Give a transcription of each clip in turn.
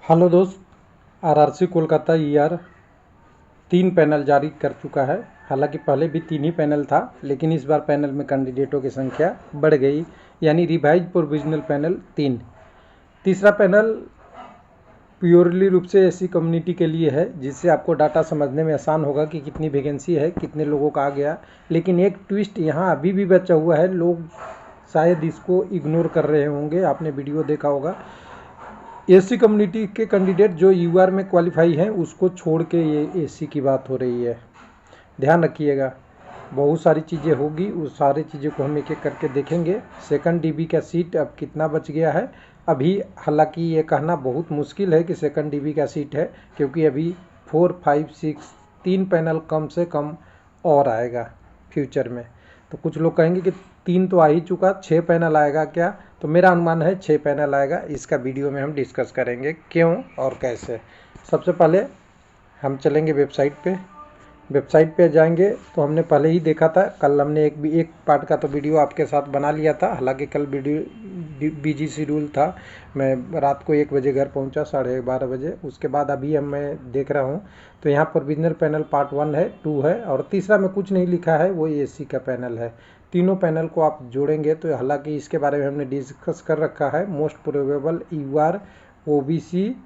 Hello दोस्त। RRC Kolkata ER 3 panel जारी कर चुका है। हालांकि पहले भी 3 ही पैनल था, लेकिन इस बार पैनल में कैंडिडेटों की संख्या बढ़ गई, यानी रिवाइज प्रोविजनल पैनल 3। तीसरा पैनल प्योरली रूप से एससी कम्युनिटी के लिए है, जिससे आपको डाटा समझने में आसान होगा कि कितनी वैकेंसी है, कितने लोगों का आ गया। लेकिन एक ट्विस्ट यहाँ अभी भी बचा हुआ है, लोग शायद इसको इग्नोर कर रहे होंगे। आपने वीडियो देखा होगा, एससी कम्युनिटी के कैंडिडेट जो यूआर में क्वालिफाई हैं उसको छोड़ के ये एससी की बात हो रही है। ध्यान रखिएगा, बहुत सारी चीज़ें होगी, उस सारी चीज़ों को हम एक एक करके देखेंगे। सेकंड डीबी का सीट अब कितना बच गया है अभी, हालांकि ये कहना बहुत मुश्किल है कि सेकंड डीबी का सीट है, क्योंकि अभी 4, 5, 6 3 पैनल कम से कम और आएगा फ्यूचर में। तो कुछ लोग कहेंगे कि 3 तो आ ही चुका, 6 पैनल आएगा क्या? तो मेरा अनुमान है 6 पैनल आएगा। इसका वीडियो में हम डिस्कस करेंगे क्यों और कैसे। सबसे पहले हम चलेंगे वेबसाइट पे जाएंगे। तो हमने पहले ही देखा था, कल हमने एक पार्ट का तो वीडियो आपके साथ बना लिया था। हालांकि कल वीडियो बिजी शेड्यूल था, मैं रात को 1 बजे घर पहुंचा, 12:30 बजे। उसके बाद अभी मैं देख रहा हूं, तो यहाँ पर प्रोविजनल पैनल पार्ट 1 है, 2 है और तीसरा में कुछ नहीं लिखा है, वो एसी का पैनल है। तीनों पैनल को आप जोड़ेंगे तो, हालांकि इसके बारे में हमने डिस्कस कर रखा है, मोस्ट प्रोबेबल यूआर, ओबीसी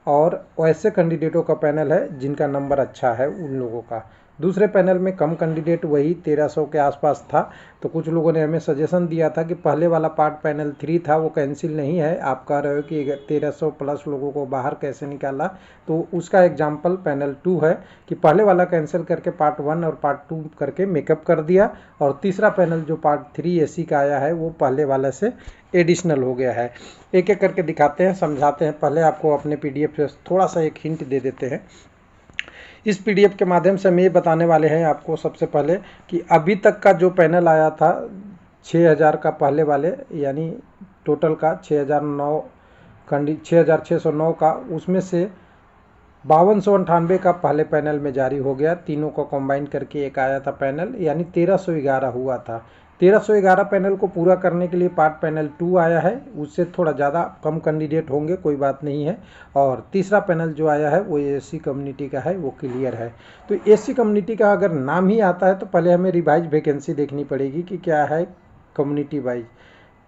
और वैसे कैंडिडेटों का पैनल है जिनका नंबर अच्छा है उन लोगों का। दूसरे पैनल में कम कैंडिडेट, वही 1300 के आसपास था। तो कुछ लोगों ने हमें सजेशन दिया था कि पहले वाला पार्ट पैनल 3 था, वो कैंसिल नहीं है। आप कह रहे हो कि 1300 प्लस लोगों को बाहर कैसे निकाला, तो उसका एग्जाम्पल पैनल 2 है कि पहले वाला कैंसिल करके पार्ट 1 और पार्ट 2 करके मेकअप कर दिया, और तीसरा पैनल जो पार्ट 3 एसी का आया है वो पहले वाले से एडिशनल हो गया है। एक एक करके दिखाते हैं, समझाते हैं। पहले आपको अपने पीडीएफ से थोड़ा सा एक हिंट दे देते हैं। इस पीडीएफ के माध्यम से हम ये बताने वाले हैं आपको सबसे पहले कि अभी तक का जो पैनल आया था 6000 का पहले वाले, यानी टोटल का 6609 का, उसमें से 5298 का पहले पैनल में जारी हो गया। तीनों को कंबाइन करके एक आया था पैनल, यानी 1311 हुआ था। 1311 पैनल को पूरा करने के लिए पार्ट पैनल 2 आया है, उससे थोड़ा ज़्यादा कम कैंडिडेट होंगे, कोई बात नहीं है। और तीसरा पैनल जो आया है वो एससी कम्युनिटी का है, वो क्लियर है। तो एससी कम्युनिटी का अगर नाम ही आता है तो पहले हमें रिवाइज वैकेंसी देखनी पड़ेगी कि क्या है कम्युनिटी वाइज।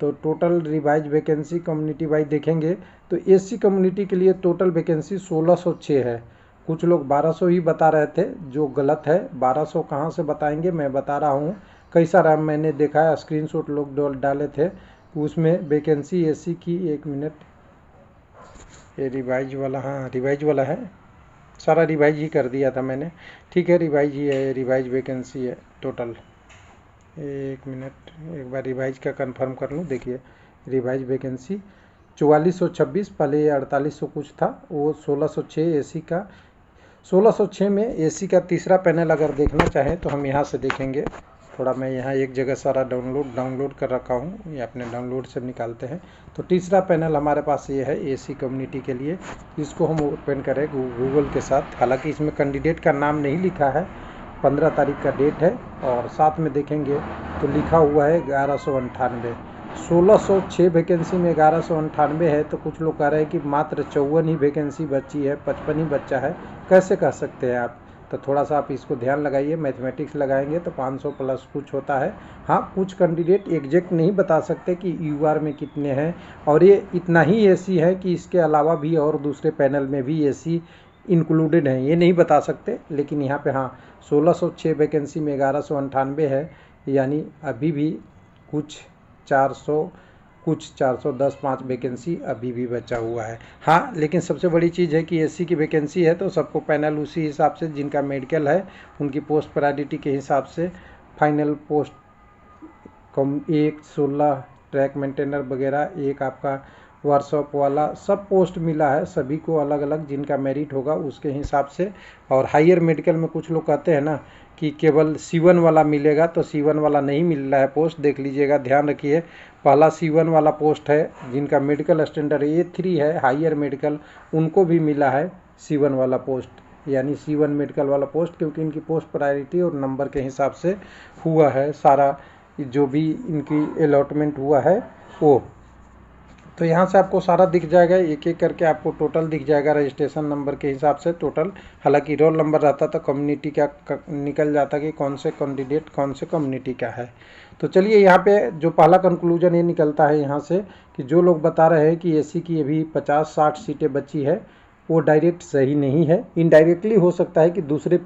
तो total revise vacancy community wise देखेंगे तो एससी कम्युनिटी के लिए टोटल वैकेंसी 1606 है। कुछ लोग 1200 ही बता रहे थे, जो गलत है। 1200 कहाँ से बताएंगे, मैं बता रहा हूँ। कई सारा मैंने देखा है, स्क्रीनशॉट लोग डाले थे उसमें वैकेंसी एससी की। 1 मिनट, ये रिवाइज वाला, हाँ रिवाइज वाला है, सारा रिवाइज ही कर दिया था मैंने। ठीक है, रिवाइज ही है, रिवाइज वैकेंसी है टोटल। 1 मिनट, एक बार रिवाइज का कंफर्म कर लूँ। देखिए, रिवाइज वैकेंसी 4426, पहले ये 4800 कुछ था, वो 1606 एसी का। 1606 में एसी का तीसरा पैनल अगर देखना चाहें तो हम यहाँ से देखेंगे। थोड़ा मैं यहाँ एक जगह सारा डाउनलोड कर रखा हूँ, ये अपने डाउनलोड से निकालते हैं। तो तीसरा पैनल हमारे पास ये है एसी कम्युनिटी के लिए। इसको हम ओपन करें गूगल के साथ। हालांकि इसमें कैंडिडेट का नाम नहीं लिखा है, 15 तारीख का डेट है, और साथ में देखेंगे तो लिखा हुआ है 1198। 1606 वैकेंसी में 1198 है, तो कुछ लोग कह रहे हैं कि मात्र 54 ही वैकेंसी बची है, 55 ही बच्चा है। कैसे कह सकते हैं आप? तो थोड़ा सा आप इसको ध्यान लगाइए, मैथमेटिक्स लगाएंगे तो 500 प्लस कुछ होता है। हाँ, कुछ कैंडिडेट एग्जैक्ट नहीं बता सकते कि यूआर में कितने हैं, और ये इतना ही एसी है कि इसके अलावा भी और दूसरे पैनल में भी एसी इंक्लूडेड हैं, ये नहीं बता सकते। लेकिन यहाँ पे हाँ, 1606 वैकेंसी में 1198 है, यानी अभी भी कुछ 410 5 वैकेंसी अभी भी बचा हुआ है। हाँ, लेकिन सबसे बड़ी चीज़ है कि एससी की वैकेंसी है तो सबको पैनल उसी हिसाब से, जिनका मेडिकल है उनकी पोस्ट प्रायोरिटी के हिसाब से फाइनल पोस्ट कम 1, 16 ट्रैक मेंटेनर वगैरह, एक आपका वर्कशॉप वाला, सब पोस्ट मिला है सभी को अलग अलग, जिनका मेरिट होगा उसके हिसाब से। और हायर मेडिकल में कुछ लोग कहते हैं ना कि केवल C1 वाला मिलेगा, तो C1 वाला नहीं मिल रहा है पोस्ट, देख लीजिएगा, ध्यान रखिए। पहला C1 वाला पोस्ट है जिनका मेडिकल स्टैंडर्ड A3 है, हायर मेडिकल, उनको भी मिला है C1 वाला पोस्ट, यानी C1 मेडिकल वाला पोस्ट, क्योंकि इनकी पोस्ट प्रायोरिटी और नंबर के हिसाब से हुआ है सारा, जो भी इनकी अलॉटमेंट हुआ है वो। तो यहाँ से आपको सारा दिख जाएगा, एक एक करके आपको टोटल दिख जाएगा रजिस्ट्रेशन नंबर के हिसाब से टोटल। हालांकि रोल नंबर रहता तो कम्युनिटी का निकल जाता कि कौन से कैंडिडेट कौन से कम्युनिटी का है। तो चलिए यहाँ पे जो पहला कंक्लूजन ये निकलता है यहाँ से कि जो लोग बता रहे हैं कि एसी की अभी 50-60 सीटें बची है, वो डायरेक्ट सही नहीं है। इनडायरेक्टली हो सकता है कि दूसरे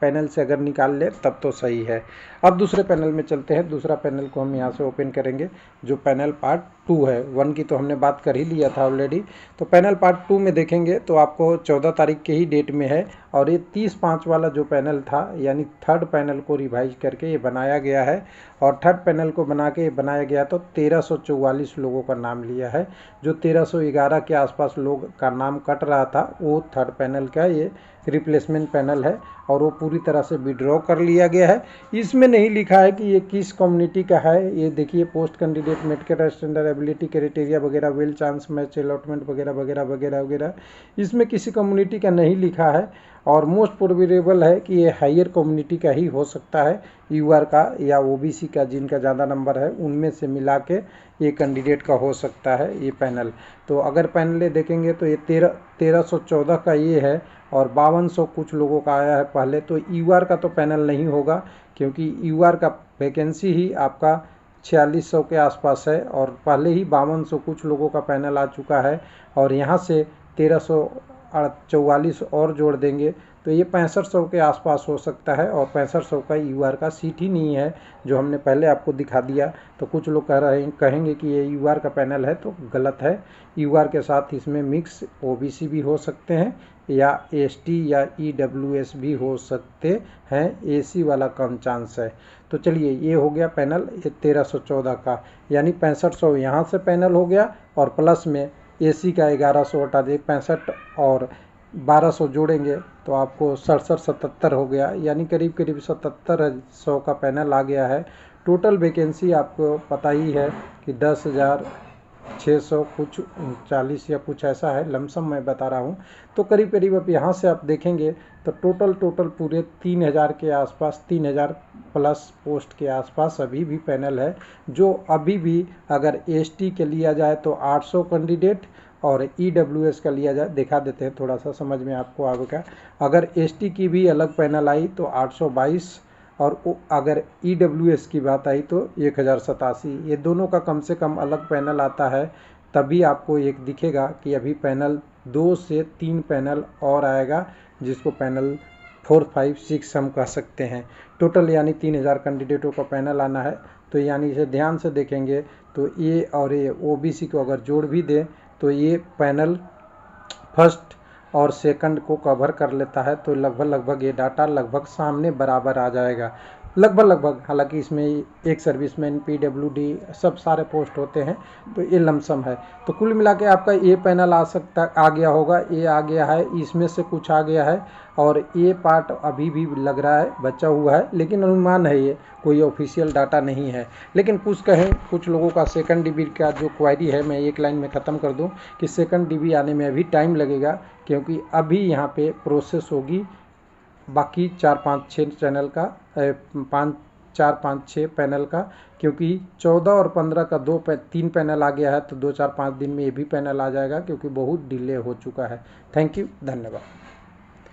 पैनल से अगर निकाल ले तब तो सही है। अब दूसरे पैनल में चलते हैं। दूसरा पैनल को हम यहाँ से ओपन करेंगे, जो पैनल पार्ट 2 है। 1 की तो हमने बात कर ही लिया था ऑलरेडी। तो पैनल पार्ट 2 में देखेंगे तो आपको 14 तारीख के ही डेट में है, और ये 30/5 वाला जो पैनल था यानी थर्ड पैनल को रिवाइज करके ये बनाया गया है। और थर्ड पैनल को बना के बनाया गया तो 1344 लोगों का नाम लिया है। जो 1311 के आसपास लोग का नाम कट रहा था वो थर्ड पैनल का ये रिप्लेसमेंट पैनल है, और वो पूरी तरह से विड्रॉ कर लिया गया है। इसमें नहीं लिखा है कि ये किस कम्युनिटी का है। ये देखिए, post candidate, medical standard, ability criteria वगैरह, वेल चांस मैच अलॉटमेंट वगैरह वगैरह वगैरह वगैरह, इसमें किसी कम्युनिटी का नहीं लिखा है। और मोस्ट प्रोबेबल है कि ये हायर कम्युनिटी का ही हो सकता है, यूआर का या ओबीसी का, जिनका ज़्यादा नंबर है उनमें से मिला के ये कैंडिडेट का हो सकता है ये पैनल। तो अगर पैनल देखेंगे तो ये 1314 का ये है, और 5200 कुछ लोगों का आया है पहले। तो यूआर का तो पैनल नहीं होगा, क्योंकि यूआर का वैकेंसी ही आपका 4600 के आसपास है, और पहले ही 5200 कुछ लोगों का पैनल आ चुका है। और यहाँ से 1344 और जोड़ देंगे तो ये 6500 के आसपास हो सकता है। और 6500 का यूआर का सीट ही नहीं है, जो हमने पहले आपको दिखा दिया। तो कुछ लोग कहेंगे कि ये यूआर का पैनल है, तो गलत है। यूआर के साथ इसमें मिक्स ओबीसी भी हो सकते हैं, या एसटी या ईडब्ल्यूएस भी हो सकते हैं। एसी वाला कम चांस है। तो चलिए, ये हो गया पैनल 1314 का, यानी 6500 यहाँ से पैनल हो गया, और प्लस में एसी का 1100 हटा दे, 65 और 1200 जोड़ेंगे तो आपको 67-77 हो गया, यानी करीब करीब 7700 का पैनल आ गया है। टोटल वैकेंसी आपको पता ही है कि 10,600 कुछ 40 या कुछ ऐसा है, लमसम मैं बता रहा हूँ। तो करीब करीब अब यहाँ से आप देखेंगे तो टोटल पूरे 3000 के आसपास, 3000 प्लस पोस्ट के आसपास अभी भी पैनल है। जो अभी भी अगर एसटी के लिया जाए तो 800 कैंडिडेट, और ईडब्ल्यूएस का लिया जाए, दिखा देते हैं थोड़ा सा समझ में आपको आएगा। अगर एसटी की भी अलग पैनल आई तो 822, और अगर ईडब्ल्यूएस की बात आई तो 1087। ये दोनों का कम से कम अलग पैनल आता है, तभी आपको एक दिखेगा कि अभी पैनल 2 से 3 पैनल और आएगा, जिसको पैनल 4, 5, 6 हम कह सकते हैं। टोटल यानी 3000 कैंडिडेटों का पैनल आना है। तो यानी इसे ध्यान से देखेंगे तो ये और ये ओबीसी को अगर जोड़ भी दें तो ये पैनल फर्स्ट और सेकंड को कवर कर लेता है। तो लगभग ये डाटा लगभग सामने बराबर आ जाएगा, लगभग। हालांकि इसमें एक सर्विसमैन, पीडब्ल्यूडी, सब सारे पोस्ट होते हैं, तो ये लमसम है। तो कुल मिला के आपका ये पैनल आ गया होगा, ये आ गया है, इसमें से कुछ आ गया है, और ये पार्ट अभी भी लग रहा है बचा हुआ है, लेकिन अनुमान है, ये कोई ऑफिशियल डाटा नहीं है। लेकिन कुछ लोगों का सेकंड डीबी का जो क्वायरी है, मैं एक लाइन में ख़त्म कर दूं कि सेकंड डीबी आने में अभी टाइम लगेगा, क्योंकि अभी यहाँ पे प्रोसेस होगी बाकी 4-5-6 चैनल का, 4-5-6 पैनल का, क्योंकि 14 और 15 का 3 पैनल आ गया है। तो 2-4-5 दिन में ये भी पैनल आ जाएगा, क्योंकि बहुत डिले हो चुका है। थैंक यू, धन्यवाद।